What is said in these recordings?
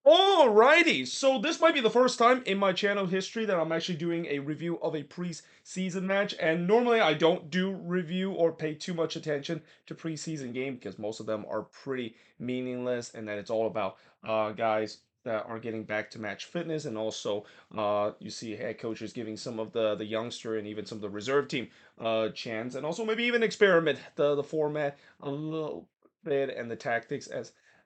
Alrighty, so this might be the first time in my channel history that I'm actually doing a review of a preseason match. And normally I don't do review or pay too much attention to preseason game because most of them are pretty meaningless, and that it's all about guys that are getting back to match fitness, and also you see head coaches giving some of the youngster and even some of the reserve team chance, and also maybe even experiment the format a little bit and the tactics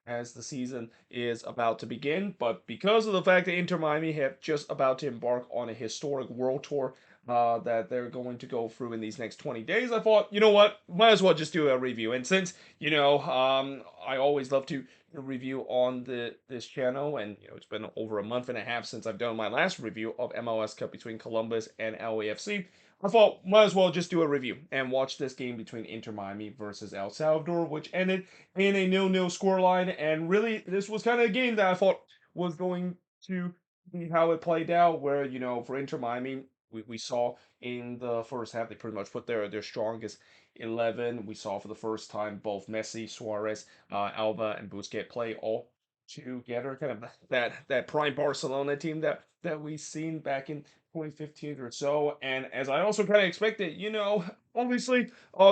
as the season is about to begin. But because of the fact that Inter Miami have just about to embark on a historic world tour that they're going to go through in these next 20 days, I thought, you know what, might as well just do a review. And since, I always love to review on this channel, and it's been over a month and a half since I've done my last review of MLS Cup between Columbus and LAFC. I thought might as well just do a review and watch this game between Inter Miami versus El Salvador, which ended in a nil-nil scoreline. And really, this was kind of a game that I thought was going to be how it played out, where, for Inter Miami, we saw in the first half, they pretty much put their strongest 11. We saw for the first time both Messi, Suarez, Alba, and Busquets play all together, kind of that prime Barcelona team that we seen back in 2015 or so. And as I also kind of expected, obviously,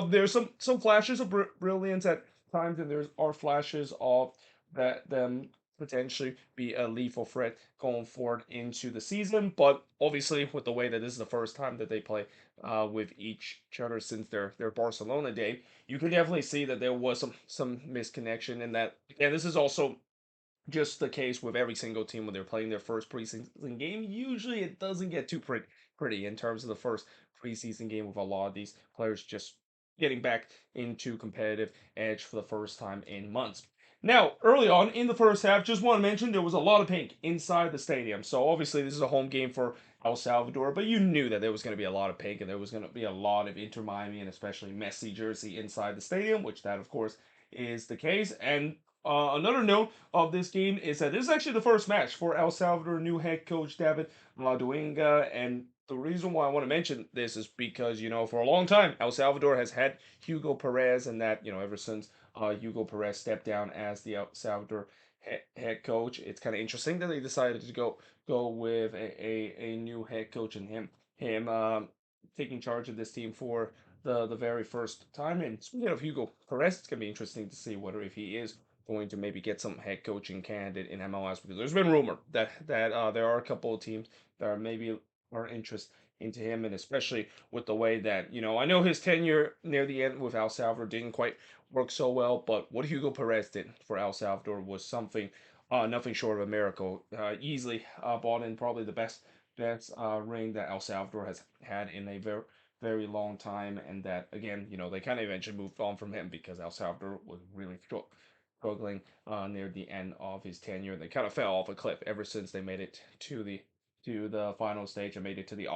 there's some flashes of brilliance at times, and there are flashes of that them potentially be a lethal threat going forward into the season. But obviously, with the way that this is the first time that they play with each other since their Barcelona day, you can definitely see that there was some misconnection in that. And this is also just the case with every single team when they're playing their first preseason game. Usually, it doesn't get too pretty in terms of the first preseason game, with a lot of these players just getting back into competitive edge for the first time in months. Now, early on in the first half, just want to mention there was a lot of pink inside the stadium. So obviously, this is a home game for El Salvador, but you knew that there was going to be a lot of pink and there was going to be a lot of Inter Miami and especially Messi jersey inside the stadium, which that of course is the case. And another note of this game is that this is actually the first match for El Salvador new head coach David Duinga. And the reason why I want to mention this is because, for a long time, El Salvador has had Hugo Perez, and that, ever since Hugo Perez stepped down as the El Salvador head coach, it's kind of interesting that they decided to go with a new head coach, and him taking charge of this team for the very first time. And speaking of Hugo Perez, it's gonna be interesting to see whether if he is going to maybe get some head coaching candidate in MLS, because there's been rumor that there are a couple of teams that are maybe are interested into him, and especially with the way that, I know his tenure near the end with El Salvador didn't quite work so well, but what Hugo Perez did for El Salvador was something nothing short of a miracle. Easily bought in probably the best ring that El Salvador has had in a very long time, and that again, they kind of eventually moved on from him because El Salvador was really struggling near the end of his tenure. They kind of fell off a cliff ever since they made it to the final stage and made it to the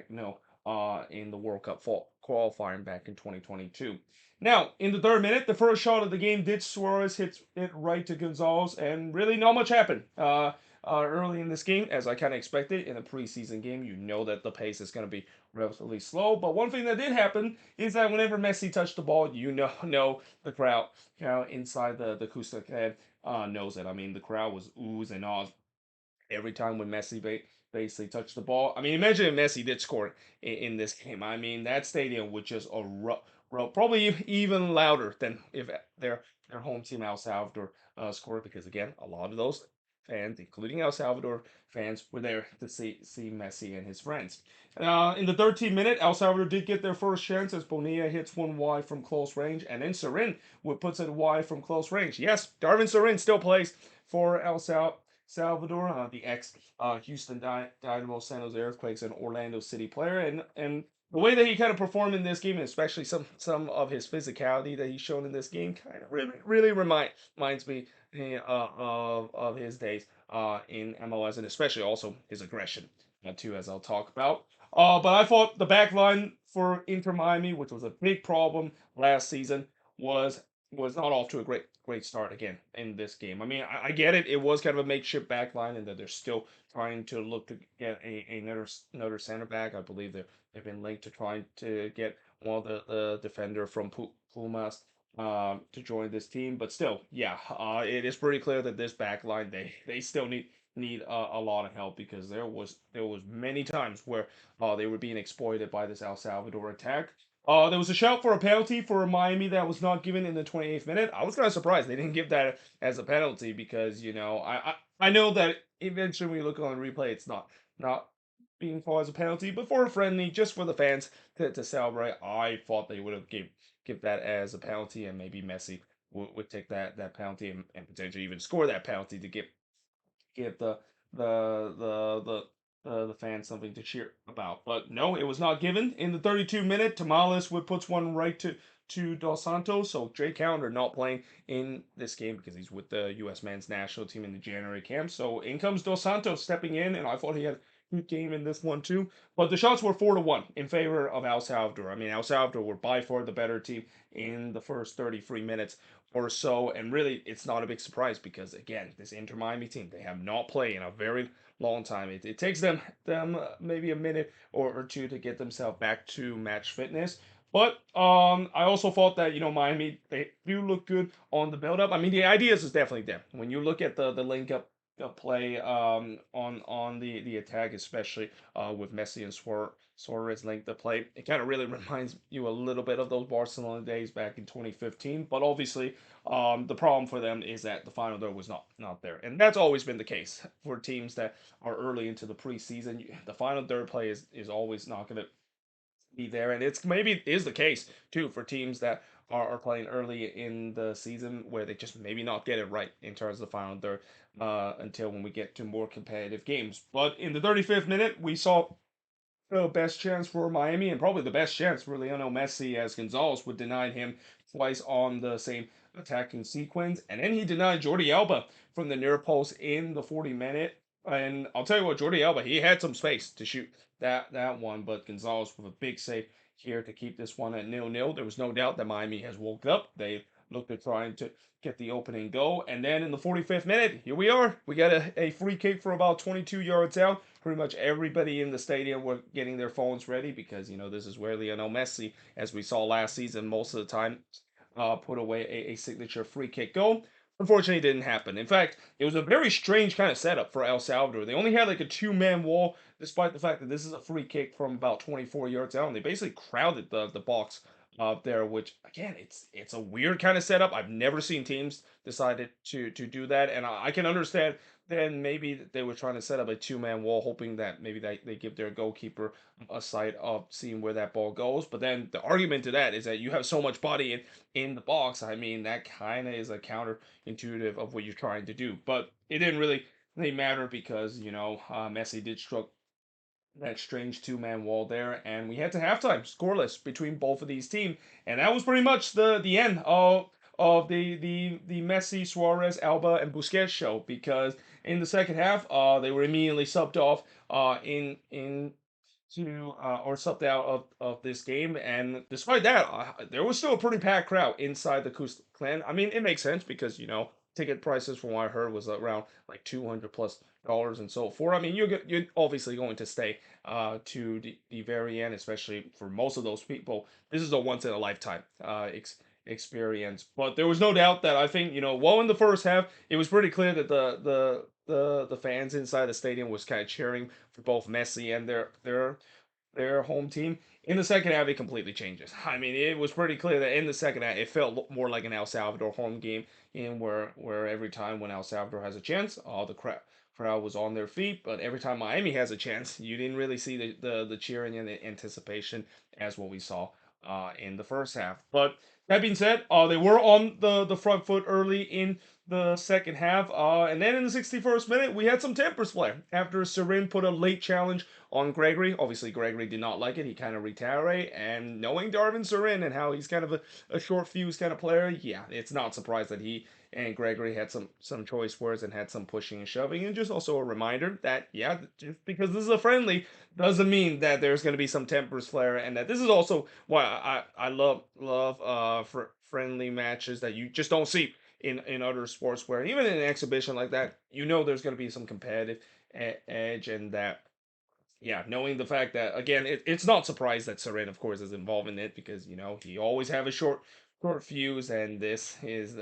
no in the World Cup qualifying back in 2022. Now, in the third minute, the first shot of the game did Suarez hit it right to Gonzalez, and really not much happened. Early in this game, as I kind of expected in a preseason game, you know that the pace is going to be relatively slow. But one thing that did happen is that whenever Messi touched the ball, know the crowd, inside the Kusta head knows it. I mean, the crowd was oohs and ahs every time when Messi basically touched the ball. I mean, imagine if Messi did score in this game. I mean, that stadium would just erupt, probably even louder than if their home team El Salvador scored, because again, a lot of those fans, including El Salvador fans, were there to see Messi and his friends. In the 13th minute, El Salvador did get their first chance as Bonilla hits one wide from close range, and then Serin puts it wide from close range. Yes, Darwin Serin still plays for Salvador, the ex Houston Dynamo, San Jose Earthquakes, and Orlando City player, and the way that he kind of performed in this game, and especially some of his physicality that he's shown in this game, kind of really reminds me of his days in MLS, and especially also his aggression too, as I'll talk about. But I thought the back line for Inter Miami, which was a big problem last season, was not off to a great start again in this game. I mean, I get it; it was kind of a makeshift back line, and that they're still trying to look to get another center back. I believe they've been linked to trying to get one of the defender from Pumas to join this team. But still, yeah, it is pretty clear that this back line they still need a lot of help because there was many times where they were being exploited by this El Salvador attack. There was a shout for a penalty for Miami that was not given in the 28th minute. I was kind of surprised they didn't give that as a penalty because I know that eventually when you look on the replay, it's not being called as a penalty, but for a friendly, just for the fans to celebrate, I thought they would have give that as a penalty, and maybe Messi would take that penalty and potentially even score that penalty to give the fans something to cheer about. But no, it was not given. In the 32 minute, Tamales would puts one right to Dos Santos. So Jay Callender not playing in this game because he's with the U.S. men's national team in the January camp. So in comes Dos Santos stepping in, and I thought he had a good game in this one too. But the shots were 4-1 in favor of El Salvador. I mean, El Salvador were by far the better team in the first 33 minutes or so. And really, it's not a big surprise because again, this Inter Miami team they have not played in a very long time. It takes them maybe a minute or two to get themselves back to match fitness. But I also thought that Miami they do look good on the build up. I mean the ideas is definitely there. When you look at the link up play on the attack, especially with Messi and Suarez linked the play, it kind of really reminds you a little bit of those Barcelona days back in 2015. But obviously, the problem for them is that the final third was not there, and that's always been the case for teams that are early into the preseason. The final third play is always not going to be there, and it's maybe is the case too for teams that are playing early in the season where they just maybe not get it right in terms of the final third until when we get to more competitive games. But in the 35th minute, we saw the best chance for Miami and probably the best chance for Lionel Messi as Gonzalez would deny him twice on the same attacking sequence. And then he denied Jordi Alba from the near post in the 40-minute. And I'll tell you what, Jordi Alba, he had some space to shoot that one, but Gonzalez with a big save here to keep this one at 0-0. There was no doubt that Miami has woke up. They looked at trying to get the opening goal. And then in the 45th minute, here we are. We got a free kick for about 22 yards out. Pretty much everybody in the stadium were getting their phones ready because, this is where Lionel Messi, as we saw last season, most of the time put away a signature free kick goal. Unfortunately, it didn't happen. In fact, it was a very strange kind of setup for El Salvador. They only had like a two-man wall, despite the fact that this is a free kick from about 24 yards out, and they basically crowded the box up there. Which again, it's a weird kind of setup. I've never seen teams decided to do that, and I can understand then maybe they were trying to set up a two-man wall, hoping that maybe they give their goalkeeper a sight of seeing where that ball goes. But then the argument to that is that you have so much body in the box. I mean, that kind of is a counterintuitive of what you're trying to do. But it didn't really matter because Messi did struck that strange two-man wall there, and we head to halftime, scoreless between both of these teams, and that was pretty much the end of the Messi, Suarez, Alba, and Busquets show because in the second half, they were immediately subbed off in to or subbed out of this game, and despite that, there was still a pretty packed crowd inside the Kus Clan. I mean, it makes sense because ticket prices from what I heard was around like $200+ and so forth. I mean, you're obviously going to stay to the very end, especially for most of those people. This is a once in a lifetime experience. But there was no doubt that I think well in the first half, it was pretty clear that the fans inside the stadium was kind of cheering for both Messi and their home team. In the second half, it completely changes. I mean, it was pretty clear that in the second half, it felt more like an El Salvador home game, in where every time when El Salvador has a chance, all the crowd was on their feet. But every time Miami has a chance, you didn't really see the cheering and the anticipation as what we saw in the first half. But that being said, they were on the front foot early in the second half. And then in the 61st minute, we had some tempers flare after Serin put a late challenge on Gregory. Obviously, Gregory did not like it. He kind of retaliated. And knowing Darwin Serin and how he's kind of a short fuse kind of player, yeah, it's not surprised that he and Gregory had some choice words and had some pushing and shoving. And just also a reminder that, yeah, just because this is a friendly doesn't mean that there's going to be some tempers flare. And that this is also why I love for friendly matches that you just don't see in other sports where even in an exhibition like that, there's going to be some competitive edge and that yeah, knowing the fact that again, it's not surprised that Seren, of course, is involved in it because he always have a short fuse, and this is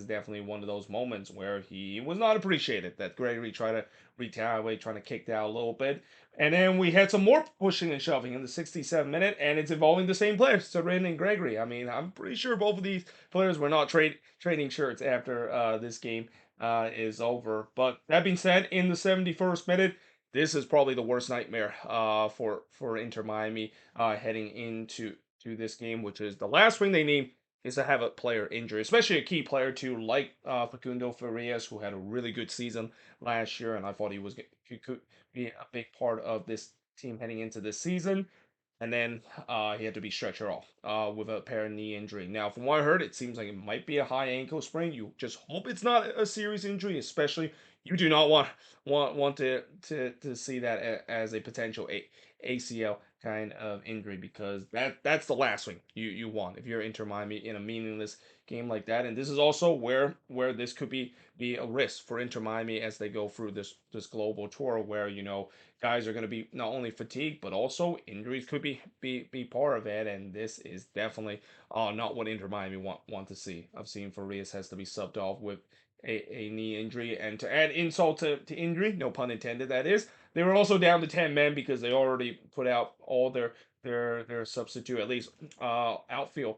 definitely one of those moments where he was not appreciated. That Gregory tried to retaliate, trying to kick that a little bit, and then we had some more pushing and shoving in the 67th minute, and it's involving the same players, Sarin and Gregory. I mean, I'm pretty sure both of these players were not trading shirts after this game is over. But that being said, in the 71st minute, this is probably the worst nightmare for Inter Miami heading into this game, which is the last thing they need is to have a player injury, especially a key player too, like Facundo Farias, who had a really good season last year, and I thought he could be a big part of this team heading into this season. And then he had to be stretchered off with a apparent knee injury. Now, from what I heard, it seems like it might be a high ankle sprain. You just hope it's not a serious injury, especially you do not want to see that as a potential ACL kind of injury, because that's the last thing you want if you're Inter Miami in a meaningless game like that. And this is also where this could be a risk for Inter Miami as they go through this global tour, where guys are going to be not only fatigued but also injuries could be part of it. And this is definitely not what Inter Miami want to see. I've seen Farias has to be subbed off with a knee injury, and to add insult to injury, no pun intended, that is, they were also down to 10 men because they already put out all their substitute, at least outfield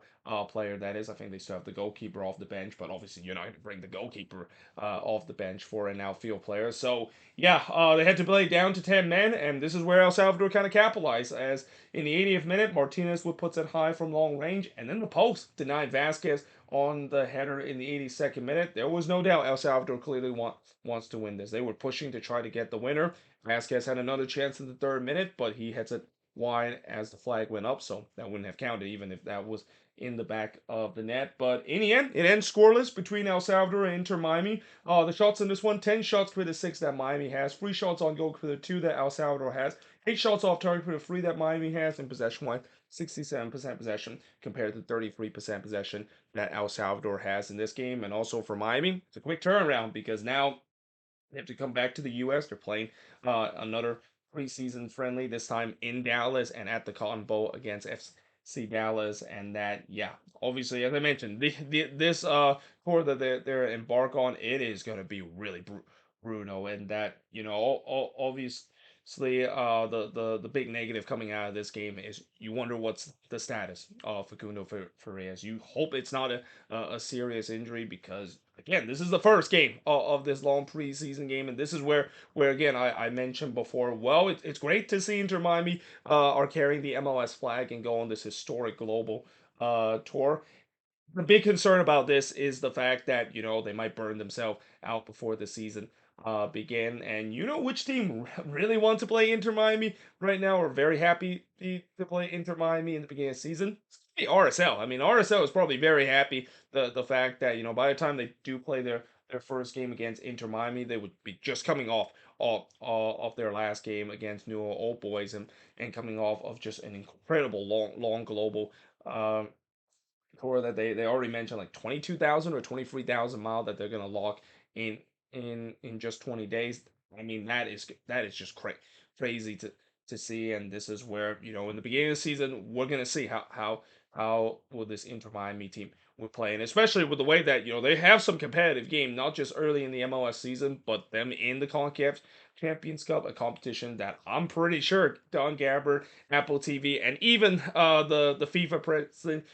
player, that is. I think they still have the goalkeeper off the bench, but obviously you're not going to bring the goalkeeper off the bench for an outfield player. So yeah, they had to play down to 10 men, and this is where El Salvador kind of capitalized, as in the 80th minute, Martinez would puts it high from long range, and then the post denied Vasquez on the header in the 82nd minute. There was no doubt El Salvador clearly wants to win this. They were pushing to try to get the winner. Vasquez had another chance in the 3rd minute, but he hits it wide as the flag went up, so that wouldn't have counted even if that was in the back of the net. But in the end, it ends scoreless between El Salvador and Inter Miami. The shots in this one, 10 shots for the 6 that Miami has, 3 shots on goal for the 2 that El Salvador has, 8 shots off target for the 3 that Miami has, and possession-wise, 67% possession compared to 33% possession that El Salvador has in this game. And also for Miami, it's a quick turnaround because now they have to come back to the U.S. They're playing another preseason friendly, this time in Dallas and at the Cotton Bowl against FC Dallas. And that, yeah, obviously, as I mentioned, this tour that they're embark on, it is going to be really brutal. And that, obviously, the big negative coming out of this game is you wonder what's the status of Facundo Farias. You hope it's not a serious injury, because again, this is the first game of this long preseason game, and this is where again I mentioned before. Well, it's great to see Inter Miami are carrying the MLS flag and go on this historic global tour. The big concern about this is the fact that they might burn themselves out before the season begin. And which team really wants to play Inter Miami right now, or very happy to play Inter Miami in the beginning of the season? It's gonna be RSL. I mean, RSL is probably very happy the fact that by the time they do play their first game against Inter Miami, they would be just coming off their last game against New Old Boys, and coming off of just an incredible long global tour that they already mentioned, like 22,000 or 23,000 mile that they're gonna lock in in just 20 days. I mean, that is just crazy to see. And this is where in the beginning of the season we're gonna see how will this Inter Miami team will play, and especially with the way that they have some competitive game, not just early in the MLS season, but them in the CONCACAF Champions Cup, a competition that I'm pretty sure Don Gabber, Apple TV, and even the FIFA president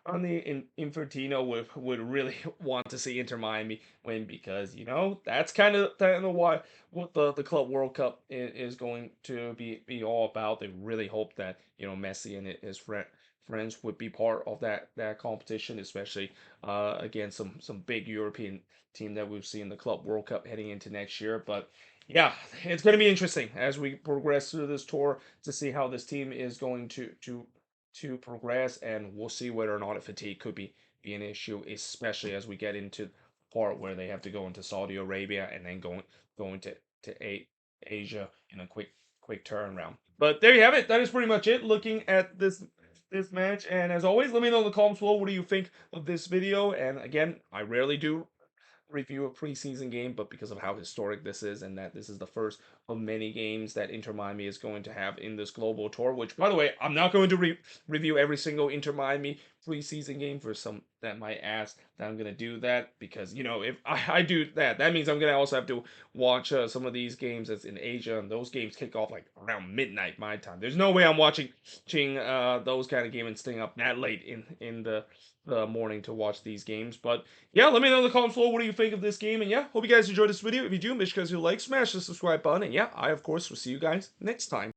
on the Infantino would really want to see Inter Miami win, because that's kind of why what the Club World Cup is going to be all about. They really hope that Messi and his friends would be part of that competition, especially against some big European team that we've seen in the Club World Cup heading into next year. But yeah, it's going to be interesting as we progress through this tour to see how this team is going to progress, and we'll see whether or not fatigue could be an issue, especially as we get into the part where they have to go into Saudi Arabia and then going to Asia in a quick turnaround. But there you have it. That is pretty much it. Looking at this match, and as always, let me know in the comments below what do you think of this video. And again, I rarely do review a preseason game, but because of how historic this is and that this is the first of many games that Inter Miami is going to have in this global tour, which, by the way, I'm not going to review every single Inter Miami preseason game. For some that might ask that I'm going to do that because, if I do that, that means I'm going to also have to watch some of these games that's in Asia, and those games kick off like around midnight my time. There's no way I'm watching those kind of games and staying up that late in the morning to watch these games. But yeah, let me know in the comments below what do you think of this game. And yeah, hope you guys enjoyed this video. If you do, make sure you like, smash the subscribe button. And yeah, I of course will see you guys next time.